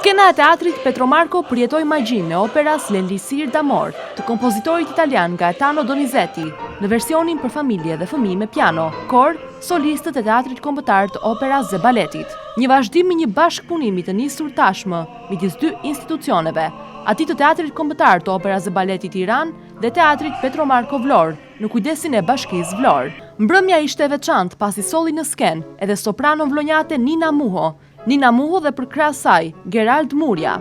Skena e teatrit Petromarco përjetoi magjinë e operas L'Elisir d'Amor të kompozitorit italian Gaetano Donizetti në versionin për familje dhe fëmijë me piano, kor, solistët e teatrit kombëtar të operas dhe baletit. Një vazhdim me një bashkëpunimi të nisur tashmë midis dy institucioneve, atij të teatrit kombëtar të operas dhe baletit Tiran dhe teatrit Petromarco Vlorë, në kujdesin e bashkisë Vlorë. Mbrëmja ishte e veçantë pasi solli në skenë edhe soprano vlonjate Nina Muho dhe për krah saj Gerald Murja.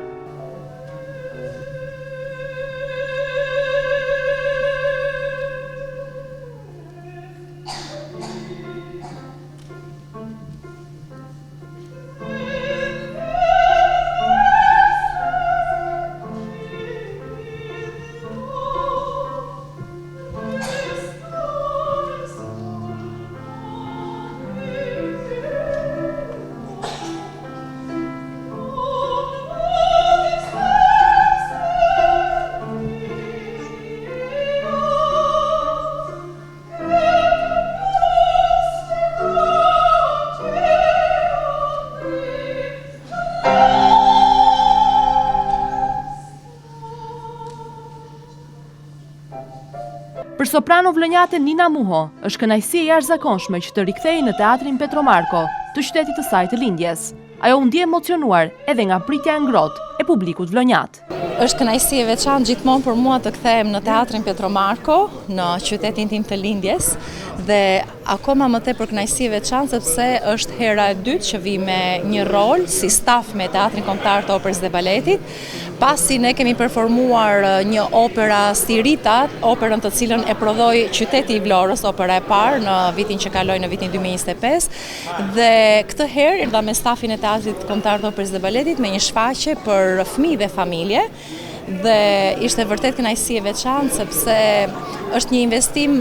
Për soprano vlonjate Nina Muho, është kënaqësi e jashtëzakonshme që të rikthehej në teatrin Petromarco, të qytetit të saj të lindjes. Ajo u ndje emocionuar edhe nga pritja e ngrohtë e publikut vlonjat. Është kënaqësi e veçantë gjithmonë për mua të kthehem në teatrin Petromarco, në qytetin tim të lindjes, dhe akoma më tepër kënaqësi e veçantë sepse është hera e dytë që vi me një rol si staf me teatrin kombëtar të operës dhe baletit, pasi ne kemi performuar një opera Stirita, operën të cilën e prodhoi qyteti i Vlorës, opera e parë në vitin që kaloi, në vitin 2025, dhe këtë herë erdha me stafin e teatrit kombëtar të operës dhe baletit me një shfaqje për fëmijë dhe familje, dhe ishte vërtet kënaqësi e veçantë sepse është një investim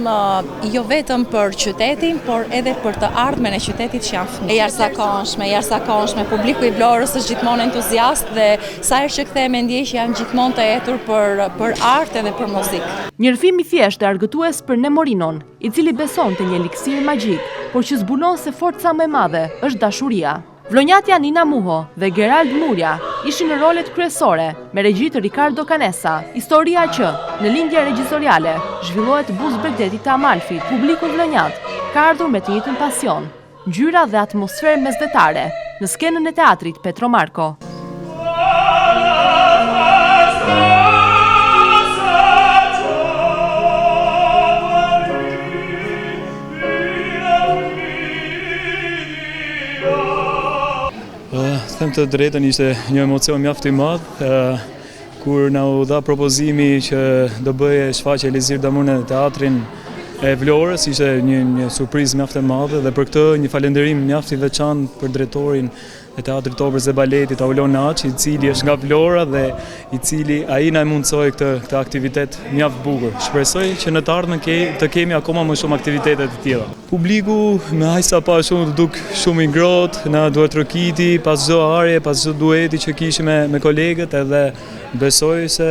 jo vetëm për qytetin, por edhe për të ardhmen e qytetit që janë fëmijë. E jashtëzakonshme, publiku i Vlorës është gjithmonë entuziast dhe sa herë që kthehemi ndjej që janë gjithmonë të etur për art edhe për muzikë. Një rrëfim i thjeshtë argëtues për Nemorinon, i cili besonte një eliksir magjik, por që zbulon se forca më e madhe është dashuria. Vlonjatja Nina Muho dhe Gerald Murja ishin në rolet kryesore me regji të Ricardo Canessa. Historia që, në lindje regjizoriale, zhvillohet buz Bregdetit të Amalfit, publiku vlonjat ka ardhur me të njëjtën pasion, ngjyra dhe atmosferë mesdhetare në skenën e teatrit Petromarco. Them të drejtën, ishte një emocion mjaft i madh kur na u dha propozimi që do bëje shfaqje Elisir d'Amor në teatrin e Vlorës. Ishte një surprizë mjaft e madhe dhe për këtë një falënderim mjaft i veçantë për drejtorin e teatrit operës dhe baletit Aulon Naçi, i cili është nga Vlora dhe i cili ai na mundsoi këtë aktivitet mjaft bukur. Shpresoj që në të ardhmen të kemi akoma më shumë aktivitete të tilla. Publiku me aq sa pa shumë të duk shumë i ngrohtë, na duhet rokiti pas çdo arje, pas çdo dueti që kishim me kolegët, edhe besoj se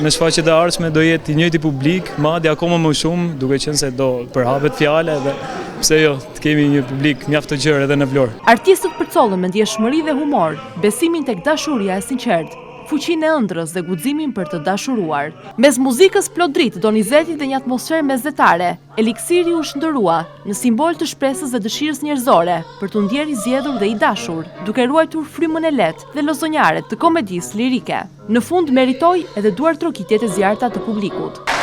në shfaqjet e ardhshme do jetë i njëjti publik, madje akoma më shumë, duke qenë se do përhapet fjala dhe pse jo, të kemi një publik mjaft të gjerë edhe në Vlorë. Artistët përcollën me ndjeshmëri dhe humor, besimin tek dashuria e sinqertë, fuqinë e ëndrrës dhe guximin për të dashuruar. Mes muzikës plot dritë, Donizetit dhe një atmosferë mesdhetare, eliksiri u shndërua në simbol të shpresës dhe dëshirës njerëzore për të ndjerë i zgjedhur dhe i dashur, duke ruajtur frymën e lehtë dhe lozonjare të komedisë lirike. Në fund meritoi edhe duartrokitjet e zjarrta të publikut.